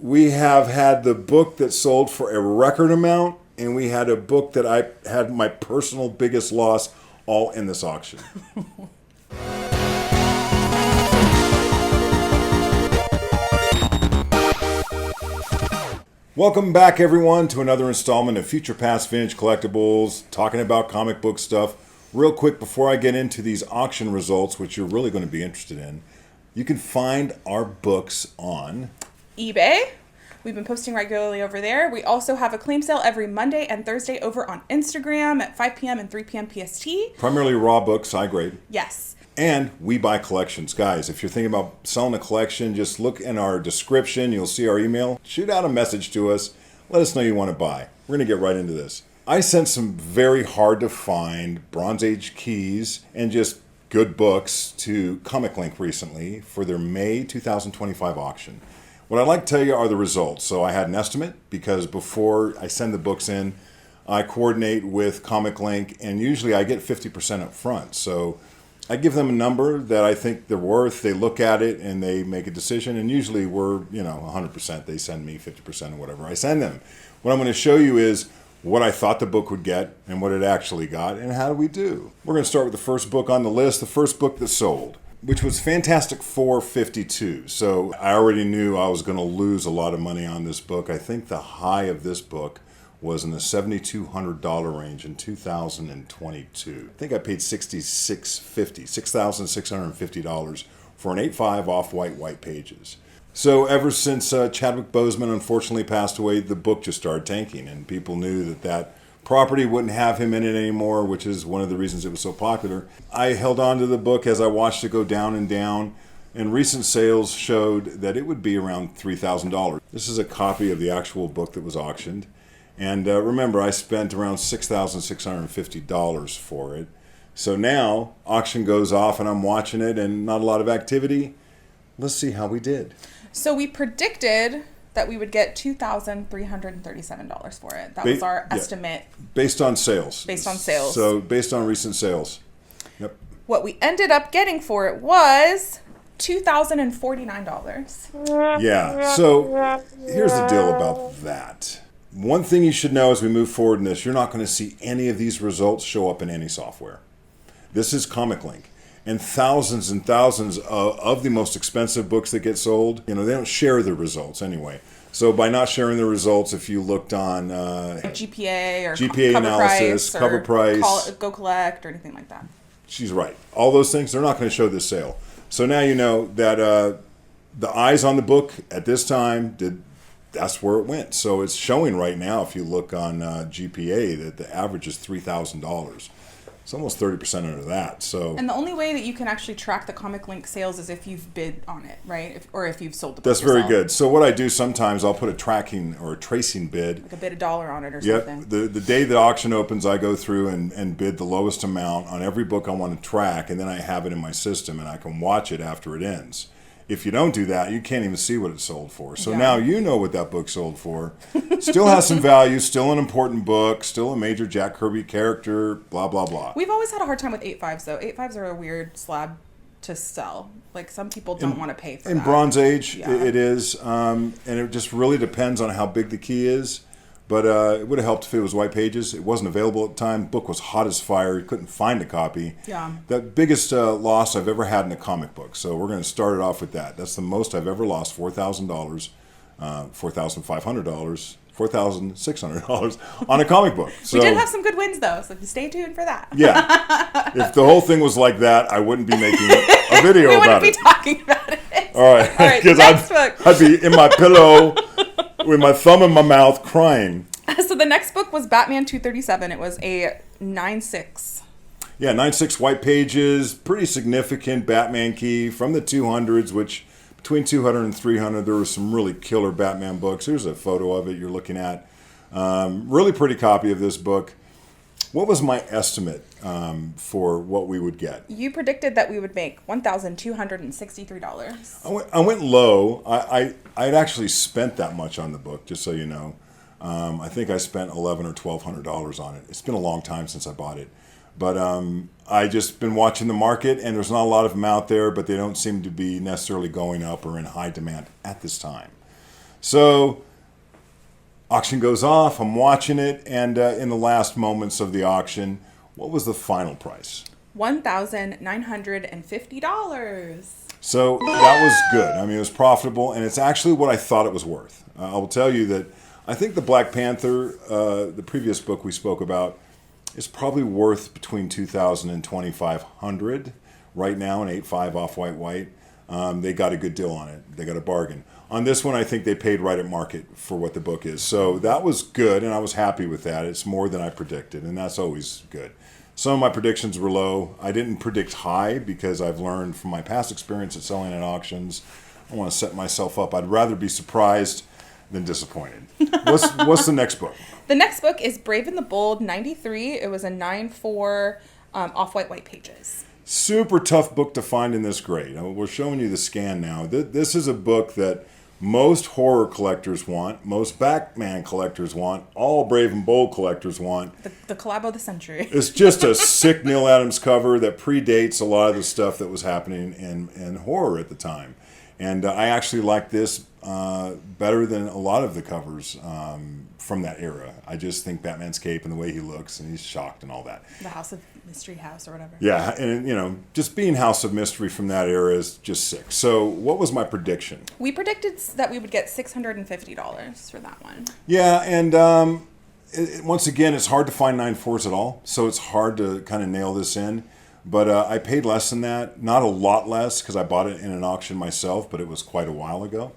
we have had the book that sold for a record amount, and we had a book that I had my personal biggest loss, all in this auction. Welcome back, everyone, to another installment of Future Past Vintage Collectibles, talking about comic book stuff. Real quick, before I get into these auction results, which you're really going to be interested in, you can find our books on eBay. We've been posting regularly over there. We also have a claim sale every Monday and Thursday over on Instagram at 5 p.m. and 3 p.m. PST. Primarily raw books, high grade. Yes. And we buy collections. Guys, if you're thinking about selling a collection, just look in our description. You'll see our email. Shoot out a message to us. Let us know you want to buy. We're going to get right into this. I sent some very hard to find Bronze Age keys and just good books to Comic Link recently for their May 2025 auction. What I'd like to tell you are the results. So I had an estimate because before I send the books in, I coordinate with Comic Link, and usually I get 50% up front. So I give them a number that I think they're worth. They look at it and they make a decision, and usually we're 100%. They send me 50% or whatever I send them. What I'm going to show you is what I thought the book would get and what it actually got, and how do we do. We're going to start with the first book on the list, the first book that sold, which was Fantastic Four 52. So I already knew I was going to lose a lot of money on this book. I think the high of this book was in the $7,200 range in 2022. I think I paid $6,650 for an 8.5 off-white white pages. So ever since Chadwick Boseman unfortunately passed away, the book just started tanking, and people knew that property wouldn't have him in it anymore, which is one of the reasons it was so popular. I held on to the book as I watched it go down and down, and recent sales showed that it would be around $3,000. This is a copy of the actual book that was auctioned. And remember, I spent around $6,650 for it. So now, auction goes off and I'm watching it and not a lot of activity. Let's see how we did. So we predicted that we would get $2,337 for it. That was our estimate. Based on sales. Based on sales. So based on recent sales. Yep. What we ended up getting for it was $2,049. Yeah. So here's the deal about that. One thing you should know as we move forward in this, you're not going to see any of these results show up in any software. This is Comic Link. And thousands of the most expensive books that get sold, they don't share the results anyway. So by not sharing the results, if you looked on GPA or GPA cover analysis, price cover price, Go Collect or anything like that. She's right. All those things, they're not going to show this sale. So now you know that the eyes on the book at this time that's where it went. So it's showing right now, if you look on GPA, that the average is $3,000. It's almost 30% under that. So, and the only way that you can actually track the Comic Link sales is if you've bid on it, right? Or if you've sold the book That's yourself. very good. So what I do sometimes, I'll put a tracking or a tracing bid. Like a bid $1 on it or Yep. something. The day the auction opens, I go through and bid the lowest amount on every book I want to track, and then I have it in my system, and I can watch it after it ends. If you don't do that, you can't even see what it sold for. So now you know what that book sold for. Still has some value, still an important book, still a major Jack Kirby character, blah, blah, blah. We've always had a hard time with 8.5s, though. 8.5s are a weird slab to sell. Like, some people don't want to pay for that. In Bronze Age, it is. And it just really depends on how big the key is. But it would have helped if it was white pages. It wasn't available at the time. The book was hot as fire. You couldn't find a copy. Yeah. The biggest loss I've ever had in a comic book. So we're going to start it off with that. That's the most I've ever lost, $4,000, $4,500, $4,600 on a comic book. So, we did have some good wins, though, so stay tuned for that. Yeah. If the whole thing was like that, I wouldn't be making a video about it. We wouldn't be talking about it. All right. All right, next book. I'd be in my pillow with my thumb in my mouth crying. So the next book was Batman 237. It was a 9.6. Yeah, 9.6 white pages, pretty significant Batman key from the 200s, which between 200 and 300, there were some really killer Batman books. Here's a photo of it you're looking at. Really pretty copy of this book. What was my estimate for what we would get? You predicted that we would make $1,263. I went low. I had actually spent that much on the book, just so you know. I think I spent $1,100 or $1,200 on it. It's been a long time since I bought it. But I just been watching the market, and there's not a lot of them out there, but they don't seem to be necessarily going up or in high demand at this time. So auction goes off. I'm watching it, and in the last moments of the auction, what was the final price? $1,950. So that was good. I mean, it was profitable, and it's actually what I thought it was worth. I will tell you that I think the Black Panther, the previous book we spoke about, is probably worth between $2,000 and $2,500 right now, an 8.5 off-white white. They got a good deal on it. They got a bargain. On this one, I think they paid right at market for what the book is. So that was good, and I was happy with that. It's more than I predicted, and that's always good. Some of my predictions were low. I didn't predict high because I've learned from my past experience at selling at auctions. I want to set myself up. I'd rather be surprised than disappointed. What's the next book? The next book is Brave and the Bold, 93. It was a 9.4 off-white white pages. Super tough book to find in this grade. We're showing you the scan now. This is a book that most horror collectors want, most Batman collectors want, all Brave and Bold collectors want. The collab of the century. It's just a sick Neil Adams cover that predates a lot of the stuff that was happening in horror at the time. And I actually like this better than a lot of the covers from that era. I just think Batman's cape and the way he looks, and he's shocked and all that. The House of Mystery House or whatever. Yeah, and just being House of Mystery from that era is just sick. So what was my prediction? We predicted that we would get $650 for that one. Yeah, and once again, it's hard to find 9.4s at all, so it's hard to kind of nail this in. But I paid less than that, not a lot less, because I bought it in an auction myself, but it was quite a while ago.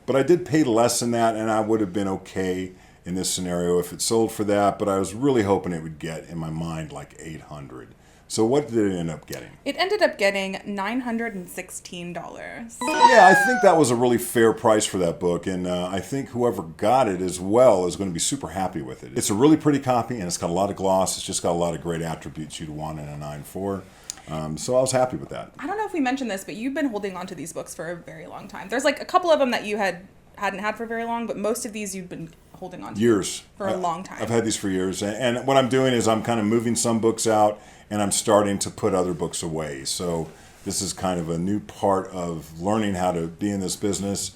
But I did pay less than that, and I would have been okay in this scenario if it sold for that, but I was really hoping it would get, in my mind, like $800. So what did it end up getting? It ended up getting $916. Yeah, I think that was a really fair price for that book, and I think whoever got it as well is going to be super happy with it. It's a really pretty copy, and it's got a lot of gloss. It's just got a lot of great attributes you'd want in a 9.4. So I was happy with that. I don't know if we mentioned this, but you've been holding on to these books for a very long time. There's like a couple of them that you hadn't had for very long, but most of these you've been holding on to years for a long time. I've had these for years, and what I'm doing is I'm kind of moving some books out, and I'm starting to put other books away. So this is kind of a new part of learning how to be in this business.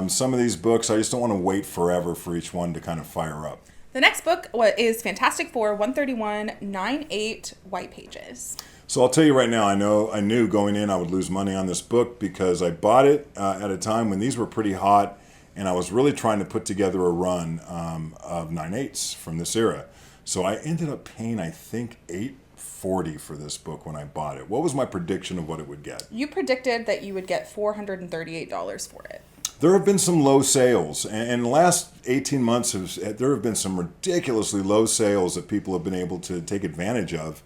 Some of these books, I just don't want to wait forever for each one to kind of fire up. The next book is Fantastic Four, 131, 9.8 white pages. So I'll tell you right now, I knew going in I would lose money on this book because I bought it at a time when these were pretty hot, and I was really trying to put together a run of 9.8s from this era. So I ended up paying, I think, $840 for this book when I bought it. What was my prediction of what it would get? You predicted that you would get $438 for it. There have been some low sales, and in the last 18 months, there have been some ridiculously low sales that people have been able to take advantage of.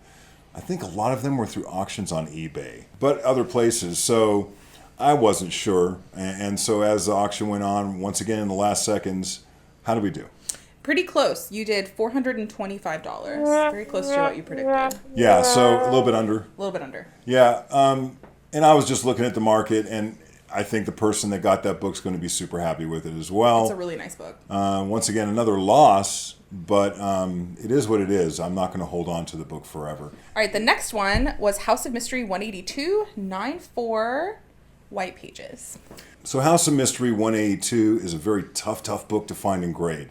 I think a lot of them were through auctions on eBay, but other places. So I wasn't sure. And so as the auction went on, once again in the last seconds, how did we do? Pretty close. You did $425. Very close to what you predicted. Yeah, so a little bit under. A little bit under. Yeah, and I was just looking at the market, and I think the person that got that book's going to be super happy with it as well. It's a really nice book. Once again, another loss, but it is what it is. I'm not going to hold on to the book forever. All right, the next one was House of Mystery 182, 9.4 white pages. So House of Mystery 182 is a very tough book to find in grade.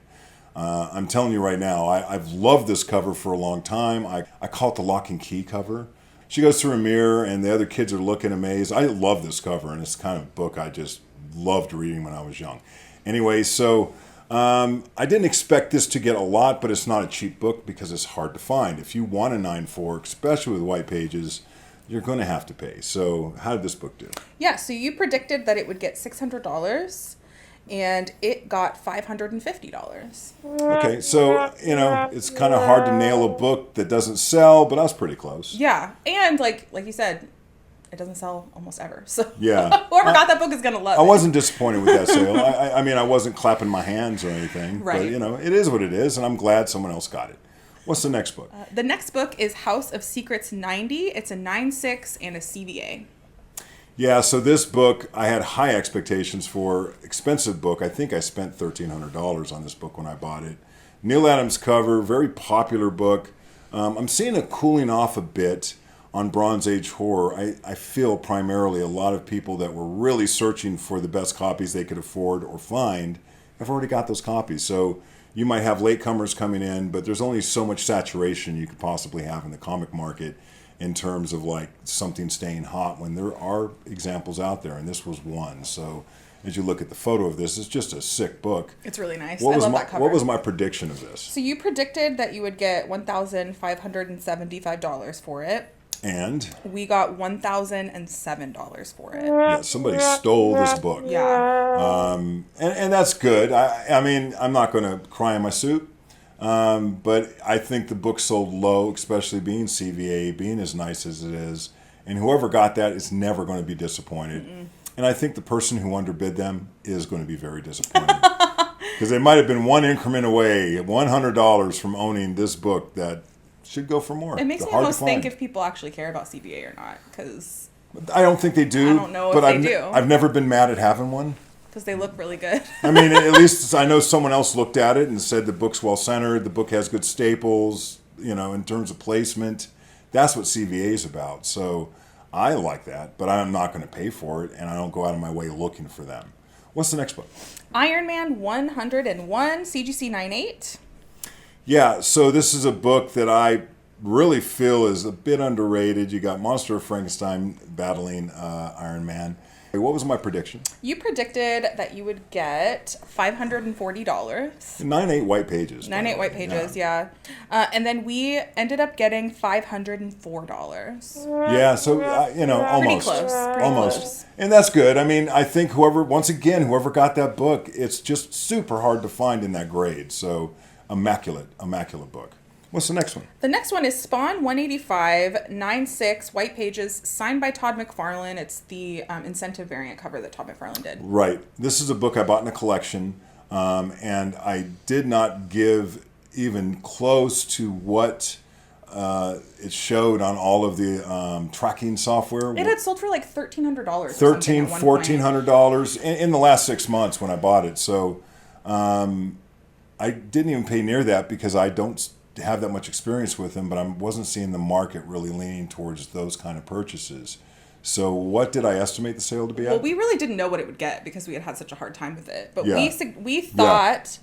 I'm telling you right now, I've loved this cover for a long time. I call it the lock and key cover. She goes through a mirror and the other kids are looking amazed. I love this cover, and it's the kind of book I just loved reading when I was young. Anyway, so I didn't expect this to get a lot, but it's not a cheap book because it's hard to find. If you want a 9.4, especially with white pages, you're going to have to pay. So how did this book do? Yeah, so you predicted that it would get $600, and it got $550. Okay, so, it's kind of hard to nail a book that doesn't sell, but I was pretty close. Yeah, and like you said, it doesn't sell almost ever. So yeah, whoever got that book is going to love it. I wasn't disappointed with that sale. I mean, I wasn't clapping my hands or anything. Right. But, it is what it is, and I'm glad someone else got it. What's the next book? The next book is House of Secrets 90. It's a 9.6 and a CVA. Yeah, so this book, I had high expectations for. Expensive book. I think I spent $1,300 on this book when I bought it. Neil Adams cover, very popular book. I'm seeing a cooling off a bit on Bronze Age horror. I feel primarily a lot of people that were really searching for the best copies they could afford or find have already got those copies. So you might have latecomers coming in, but there's only so much saturation you could possibly have in the comic market in terms of like something staying hot when there are examples out there, and this was one. So as you look at the photo of this, it's just a sick book. It's really nice. What I was love my, that cover. What was my prediction of this? So you predicted that you would get $1,575 for it. And We got $1,007 for it. yeah, somebody stole this book. Yeah. And that's good. I mean, I'm not going to cry in my soup, but I think the book sold low, especially being CVA, being as nice as it is. And whoever got that is never going to be disappointed. And I think the person who underbid them is going to be very disappointed. Because they might have been one increment away, $100 from owning this book that should go for more. It makes They're me hard to almost think find. if people actually care about CVA or not, because I don't think they do. I don't know if but they I've do. I've never been mad at having one. they look really good. I mean, at least I know someone else looked at it and said the book's well centered, the book has good staples, you know, in terms of placement. That's what CVA is about. So I like that, but I'm not going to pay for it, and I don't go out of my way looking for them. What's the next book? Iron Man 101, CGC 98. Yeah, so this is a book that I really feel is a bit underrated. You got Monster of Frankenstein battling Iron Man. What was my prediction? You predicted that you would get $540. 9/8 white pages. 9/8 white pages, yeah. And then we ended up getting $504. Yeah, so you know, almost, close, pretty almost, close. and that's good. I mean, I think whoever got that book, it's just super hard to find in that grade. So immaculate book. What's the next one? The next one is Spawn 185, 9/6 white pages, signed by Todd McFarlane. It's the incentive variant cover that Todd McFarlane did. Right. This is a book I bought in a collection, and I did not give even close to what it showed on all of the tracking software. It had sold for like $1,300. $1,300, $1,400 in the last 6 months when I bought it. So I didn't even pay near that because I don't have that much experience with them, but I wasn't seeing the market really leaning towards those kind of purchases. So what did I estimate the sale to be at? Well, we really didn't know what it would get because we had had such a hard time with it. But Yeah. we thought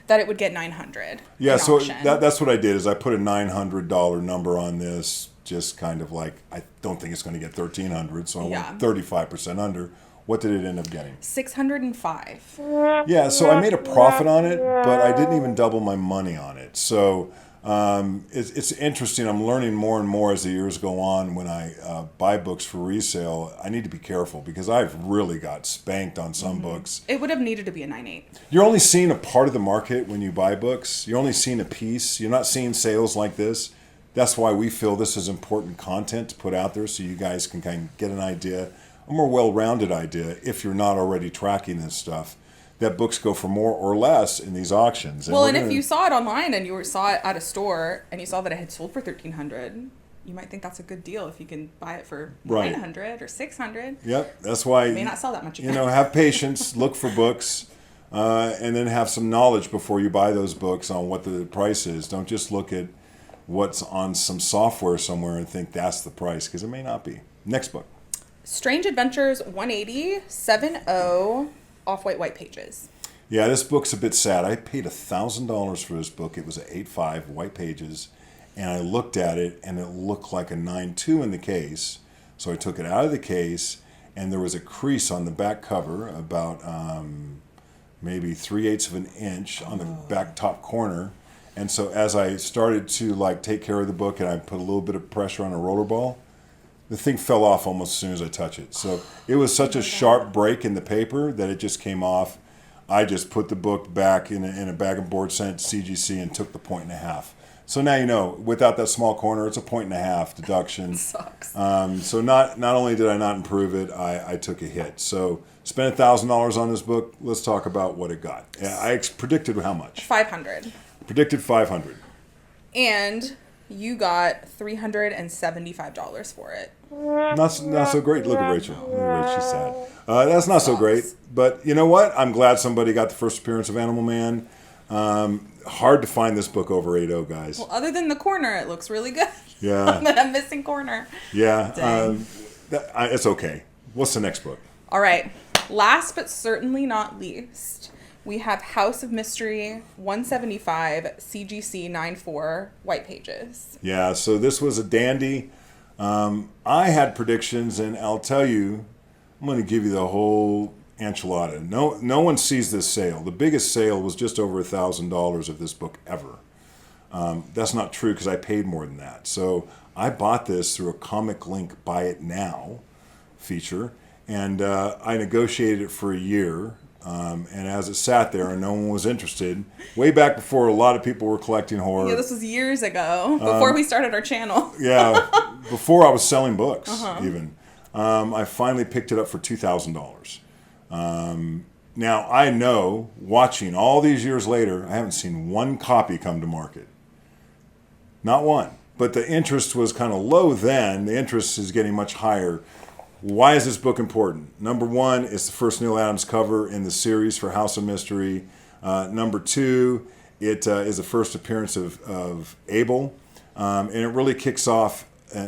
that it would get $900. Yeah, in so auction. that's what I did is I put a $900 number on this, just kind of like, I don't think it's going to get $1,300, so I went 35% under. What did it end up getting? $605. Yeah, so I made a profit on it, but I didn't even double my money on it. So it's interesting. I'm learning more and more as the years go on when I buy books for resale. I need to be careful because I've really got spanked on some books. It would have needed to be a 9/8. You're only seeing a part of the market when you buy books. You're only seeing a piece. You're not seeing sales like this. That's why we feel this is important content to put out there so you guys can kind of get an idea, a more well-rounded idea, if you're not already tracking this stuff, that books go for more or less in these auctions. Well, and we're if gonna- you saw it online and you saw it at a store and you saw that it had sold for $1,300, you might think that's a good deal if you can buy it for Right. $900 or $600. Yep, that's why It may not sell that much again. you know, have patience, look for books, and then have some knowledge before you buy those books on what the price is. Don't just look at what's on some software somewhere and think that's the price, because it may not be. Next book. Strange Adventures 180, 7/0, off-white white pages. Yeah, this book's a bit sad. I paid $1,000 for this book. It was an 8.5 white pages, and I looked at it, and it looked like a 9.2 in the case. So I took it out of the case, and there was a crease on the back cover, about maybe 3/8 of an inch on the back top corner. And so as I started to like take care of the book, and I put a little bit of pressure on a roller ball, the thing fell off almost as soon as I touched it. So it was such a sharp break in the paper that it just came off. I just put the book back in a bag of board, sent it to CGC, and took the 1.5. So now you know, without that small corner, it's a 1.5 deduction. Sucks. So not only did I not improve it, I took a hit. So spent $1,000 on this book. Let's talk about what it got. I predicted how much. 500. Predicted 500. And you got $375 for it. Not so great. Look at Rachel. Look at Rachel. She's sad. That's not so great. But you know what? I'm glad somebody got the first appearance of Animal Man. Hard to find this book over 8.0, guys. Well, other than the corner, it looks really good. Yeah. That missing corner. Yeah. Dang. It's okay. What's the next book? All right. Last but certainly not least, We have House of Mystery 175 CGC 94 white pages. Yeah, so this was a dandy. I had predictions, and I'll tell you, I'm going to give you the whole enchilada. No one sees this sale. The biggest sale was just over $1,000 of this book ever. That's not true because I paid more than that. So I bought this through a Comic Link Buy It Now feature, and I negotiated it for a year. And as it sat there and no one was interested, way back before a lot of people were collecting horror. Yeah, this was years ago, before we started our channel. Yeah, before I was selling books even. I finally picked it up for $2,000. Now, I know, watching all these years later, I haven't seen one copy come to market. Not one. But the interest was kind of low then. The interest is getting much higher. Why is this book important? Number one, it's the first Neal Adams cover in the series for House of Mystery. Number two, it is the first appearance of Abel. And it really kicks off.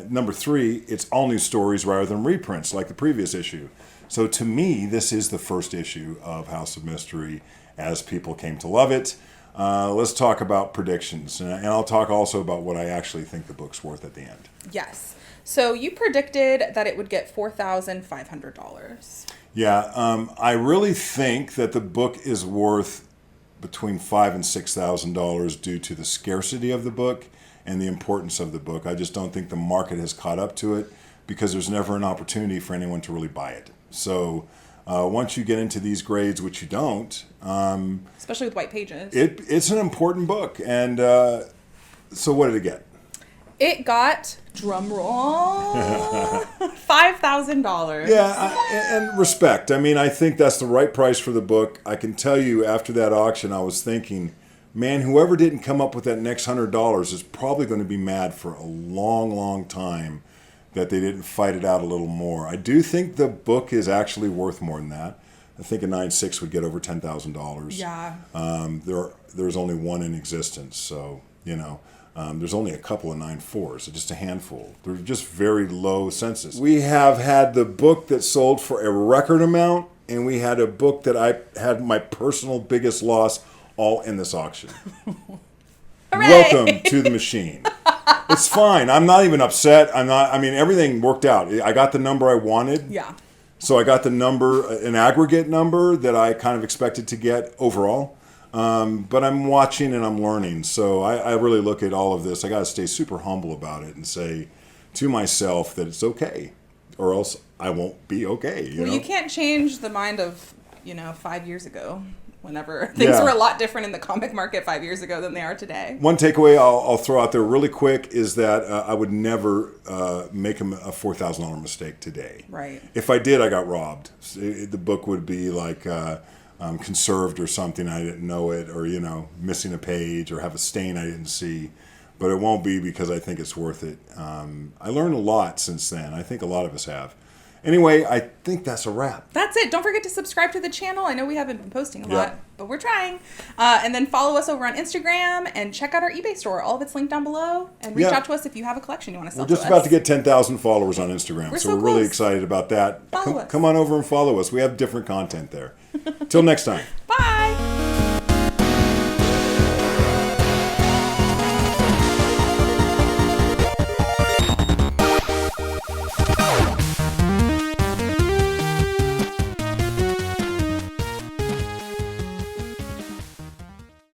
Number three, it's all new stories rather than reprints like the previous issue. So to me, this is the first issue of House of Mystery as people came to love it. Let's talk about predictions. And I'll talk also about what I actually think the book's worth at the end. Yes. So you predicted that it would get $4,500. Yeah, I really think that the book is worth between $5,000 and $6,000 due to the scarcity of the book and the importance of the book. I just don't think the market has caught up to it because there's never an opportunity for anyone to really buy it. So once you get into these grades, which you don't, Especially with white pages. it's an important book. And so what did it get? It got, drum roll, $5,000. Yeah, and respect. I mean, I think that's the right price for the book. I can tell you after that auction, I was thinking, man, whoever didn't come up with that next $100 is probably going to be mad for a long, long time that they didn't fight it out a little more. I do think the book is actually worth more than that. I think a 9.6 would get over $10,000. Yeah. There's only one in existence, so, you know. There's only a couple of 9.4s, just a handful. They're just very low census. We have had the book that sold for a record amount, and we had a book that I had my personal biggest loss all in this auction. Hooray! Welcome to the machine. It's fine. I'm not even upset. Everything worked out. I got the number I wanted. Yeah. So I got the number, an aggregate number that I kind of expected to get overall. But I'm watching and I'm learning. So I really look at all of this. I got to stay super humble about it and say to myself that it's okay, or else I won't be okay. You know? You can't change the mind of, 5 years ago, whenever things were a lot different in the comic market 5 years ago than they are today. One takeaway I'll throw out there really quick is that I would never make a $4,000 mistake today. Right. If I did, I got robbed. The book would be like conserved or something, I didn't know it, or missing a page or have a stain I didn't see. But it won't be because I think it's worth it. I learned a lot since then. I think a lot of us have. Anyway, I think that's a wrap. That's it. Don't forget to subscribe to the channel. I know we haven't been posting a lot, but we're trying. And then follow us over on Instagram and check out our eBay store. All of it's linked down below. And reach out to us if you have a collection you want to sell. We're just about to get 10,000 followers on Instagram, we're so we're really excited about that. Follow us. Come on over and follow us. We have different content there. Till next time. Bye.